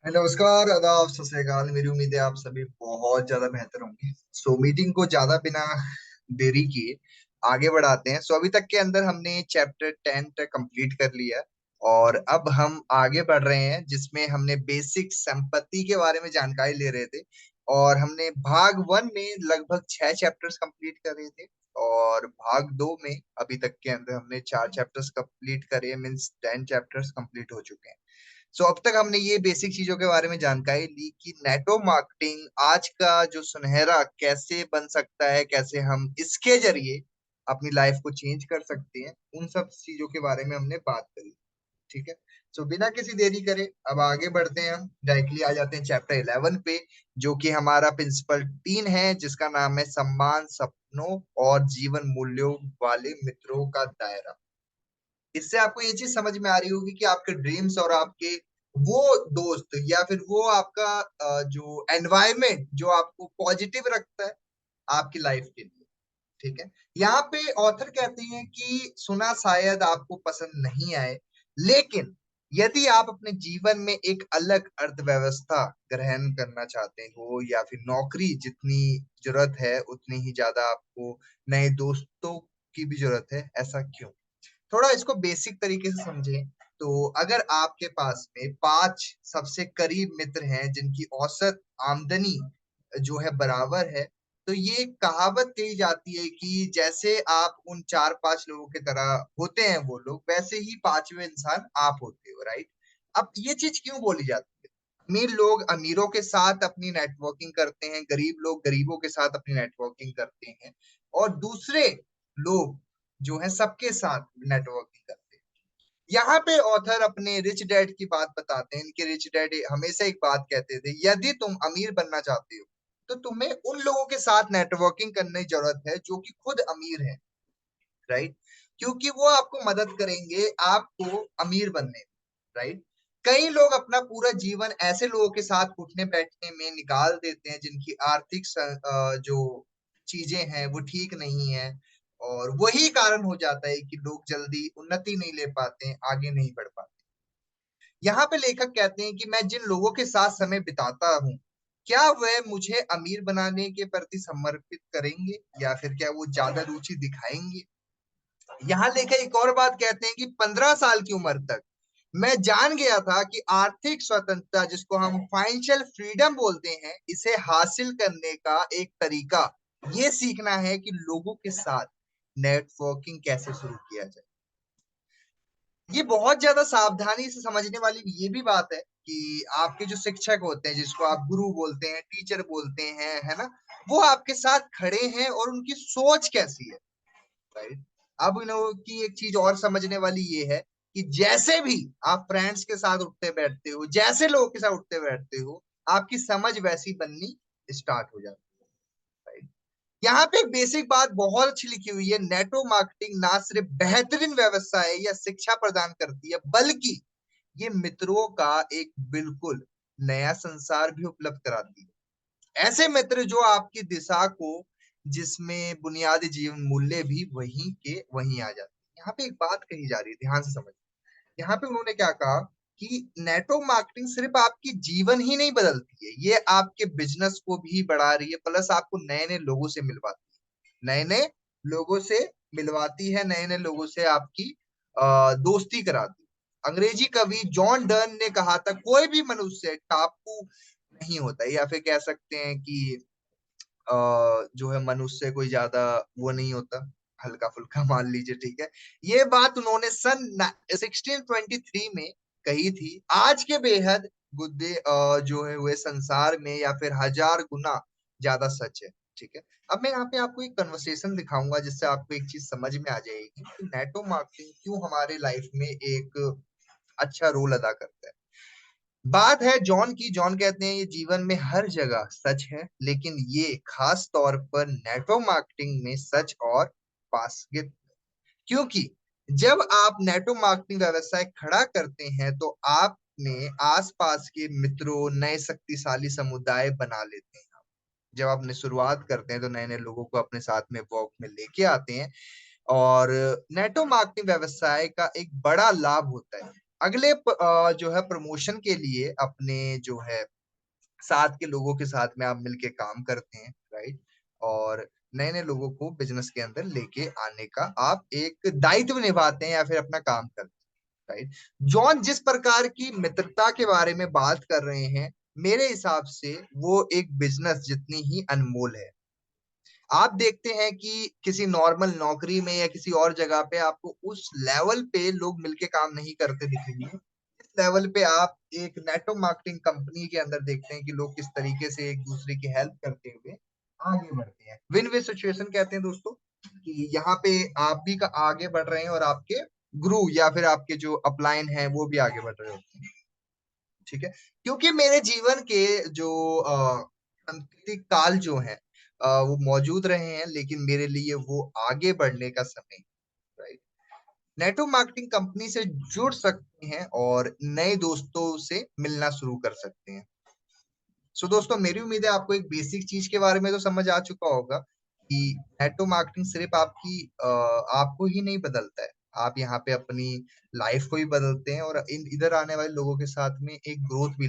नमस्कार, आदाब, सत श्री अकाल। मेरी उम्मीद है आप सभी बहुत ज्यादा बेहतर होंगे। मीटिंग को ज्यादा बिना देरी किए आगे बढ़ाते हैं। अभी तक के अंदर हमने चैप्टर 10 तक कंप्लीट कर लिया है और अब हम आगे बढ़ रहे हैं, जिसमें हमने बेसिक संपत्ति के बारे में जानकारी ले रहे थे। और हमने भाग 1 में लगभग 6 चैप्टर्स कंप्लीट कर रहे थे और भाग 2 में अभी तक के अंदर हमने 4 चैप्टर्स कंप्लीट करे, मीन्स 10 चैप्टर्स कंप्लीट हो चुके हैं। अब तक हमने ये बेसिक चीजों के बारे में जानकारी ली कि नेटवर्क मार्केटिंग आज का जो सुनहरा कैसे बन सकता है, कैसे हम इसके जरिए अपनी लाइफ को चेंज कर सकते हैं, उन सब चीजों के बारे में हमने बात करी। ठीक है। बिना किसी देरी करे अब आगे बढ़ते हैं। हम डायरेक्टली आ जाते हैं चैप्टर 11 पे, जो कि हमारा प्रिंसिपल 3 है, जिसका नाम है सम्मान, सपनों और जीवन मूल्यों वाले मित्रों का दायरा। इससे आपको ये चीज समझ में आ रही होगी कि आपके ड्रीम्स और आपके वो दोस्त या फिर वो आपका जो एनवायरनमेंट जो आपको पॉजिटिव रखता है आपकी लाइफ के लिए। ठीक है। यहाँ पे ऑथर कहते हैं कि सुना शायद आपको पसंद नहीं आए, लेकिन यदि आप अपने जीवन में एक अलग अर्थव्यवस्था ग्रहण करना चाहते हो या फिर नौकरी जितनी जरूरत है उतनी ही ज्यादा आपको नए दोस्तों की भी जरूरत है, ऐसा क्यों? थोड़ा इसको बेसिक तरीके से समझें तो अगर आपके पास में 5 सबसे करीब मित्र हैं जिनकी औसत आमदनी जो है बराबर है, तो ये कहावत कही जाती है कि जैसे आप उन 4-5 लोगों की तरह होते हैं वो लोग, वैसे ही पांचवें इंसान आप होते हो, राइट? अब ये चीज क्यों बोली जाती है? अमीर लोग अमीरों के साथ अपनी नेटवर्किंग करते हैं, गरीब लोग गरीबों के साथ अपनी नेटवर्किंग करते हैं, और दूसरे लोग जो है सबके साथ नेटवर्किंग करते हैं। यहाँ पे ऑथर अपने रिच डैड की बात बताते हैं। इनके रिच डैड हमेशा एक बात कहते थे, यदि तुम अमीर बनना चाहते हो तो तुम्हें उन लोगों के साथ नेटवर्किंग करने की जरूरत है जो कि खुद अमीर हैं, राइट? क्योंकि वो आपको मदद करेंगे आपको अमीर बनने में, राइट? कई लोग अपना पूरा जीवन ऐसे लोगों के साथ उठने बैठने में निकाल देते हैं जिनकी आर्थिक जो चीजें हैं वो ठीक नहीं है, और वही कारण हो जाता है कि लोग जल्दी उन्नति नहीं ले पाते हैं, आगे नहीं बढ़ पाते। यहाँ पे लेखक कहते हैं कि मैं जिन लोगों के साथ समय बिताता हूँ, क्या वह मुझे अमीर बनाने के प्रति समर्पित करेंगे या फिर क्या वो ज्यादा रुचि दिखाएंगे? यहाँ लेकर एक और बात कहते हैं कि 15 साल की उम्र तक मैं जान गया था कि आर्थिक स्वतंत्रता, जिसको हम फाइनेंशियल फ्रीडम बोलते हैं, इसे हासिल करने का एक तरीका ये सीखना है कि लोगों के साथ नेटवर्किंग कैसे शुरू किया जाए। ये बहुत ज्यादा सावधानी से समझने वाली ये भी बात है कि आपके जो शिक्षक होते हैं, जिसको आप गुरु बोलते हैं, टीचर बोलते हैं, है ना, वो आपके साथ खड़े हैं और उनकी सोच कैसी है, राइट? अब इन लोगों की एक चीज और समझने वाली ये है कि जैसे भी आप फ्रेंड्स के साथ उठते बैठते हो, जैसे लोगों के साथ उठते बैठते हो, आपकी समझ वैसी बननी स्टार्ट हो जाती है, राइट? यहाँ पे एक बेसिक बात बहुत अच्छी लिखी हुई है, नेटवर्क मार्केटिंग ना सिर्फ बेहतरीन व्यवसाय या शिक्षा प्रदान करती है, बल्कि ये मित्रों का एक बिल्कुल नया संसार भी उपलब्ध कराती है। ऐसे मित्र जो आपकी दिशा को, जिसमें बुनियादी जीवन मूल्य भी वहीं के वहीं आ जाते हैं। यहाँ पे एक बात कही जा रही है, ध्यान से समझ। यहाँ पे उन्होंने क्या कहा कि नेटवर्क मार्केटिंग सिर्फ आपकी जीवन ही नहीं बदलती है, ये आपके बिजनेस को भी बढ़ा रही है, प्लस आपको नए नए लोगों से मिलवाती है, नए नए लोगों से मिलवाती है, नए नए लोगों से आपकी दोस्ती कराती है। अंग्रेजी कवि जॉन डर्न ने कहा था, कोई भी मनुष्य टापू नहीं होता, या फिर कह सकते हैं कि जो है मनुष्य कोई ज्यादा वो नहीं होता, हल्का फुल्का मान लीजिए, ठीक है। ये बात उन्होंने सन 1623 में कही थी। आज के बेहद गुद्दे जो है हुए संसार में या फिर 1000 गुना ज्यादा सच है, ठीक है। अब मैं यहाँ पे आपको एक कन्वर्सेशन दिखाऊंगा जिससे आपको एक चीज समझ में आ जाएगी कि नेटवर्क मार्केटिंग क्यों हमारे लाइफ में एक अच्छा रोल अदा करता है। बात है जॉन की। जॉन कहते हैं ये जीवन में हर जगह सच है, लेकिन ये खास तौर पर नेटवर्क मार्केटिंग में सच और प्रासंगिक, क्योंकि जब आप नेटवर्क मार्केटिंग व्यवसाय खड़ा करते हैं तो आपने आसपास के मित्रों, नए शक्तिशाली समुदाय बना लेते हैं। जब आपने शुरुआत करते हैं तो नए नए लोगों को अपने साथ में वर्क में लेके आते हैं। और नेटवर्क मार्केटिंग व्यवसाय का एक बड़ा लाभ होता है, अगले जो है प्रमोशन के लिए अपने जो है साथ के लोगों के साथ में आप मिलके काम करते हैं, राइट? और नए नए लोगों को बिजनेस के अंदर लेके आने का आप एक दायित्व निभाते हैं या फिर अपना काम करते हैं, राइट? जॉन जिस प्रकार की मित्रता के बारे में बात कर रहे हैं, मेरे हिसाब से वो एक बिजनेस जितनी ही अनमोल है। आप देखते हैं कि किसी नॉर्मल नौकरी में या किसी और जगह पे आपको उस लेवल पे लोग मिलके काम नहीं करते दिखेंगे। इस लेवल पे आप एक नेटवर्क मार्केटिंग कंपनी के अंदर देखते हैं कि लोग किस तरीके से एक दूसरे की हेल्प करते हुए आगे बढ़ते हैं। विन विन सिचुएशन कहते हैं दोस्तों कि यहाँ पे आप भी आगे बढ़ रहे हैं और आपके गुरु या फिर आपके जो अपलाइन है वो भी आगे बढ़ रहे होते हैं। ठीक है, क्योंकि मेरे जीवन के जो सांकेतिक काल जो है वो मौजूद रहे हैं, लेकिन मेरे लिए वो आगे बढ़ने का समय, राइट? नेटवर्क मार्केटिंग कंपनी से जुड़ सकते हैं और नए दोस्तों से मिलना शुरू कर सकते हैं। सो दोस्तों, मेरी उम्मीद है आपको एक बेसिक चीज के बारे में तो समझ आ चुका होगा कि नेटवर्क मार्केटिंग सिर्फ आपको ही नहीं बदलता है, आप यहाँ पे अपनी लाइफ को भी बदलते हैं और इधर आने वाले लोगों के साथ में एक ग्रोथ भी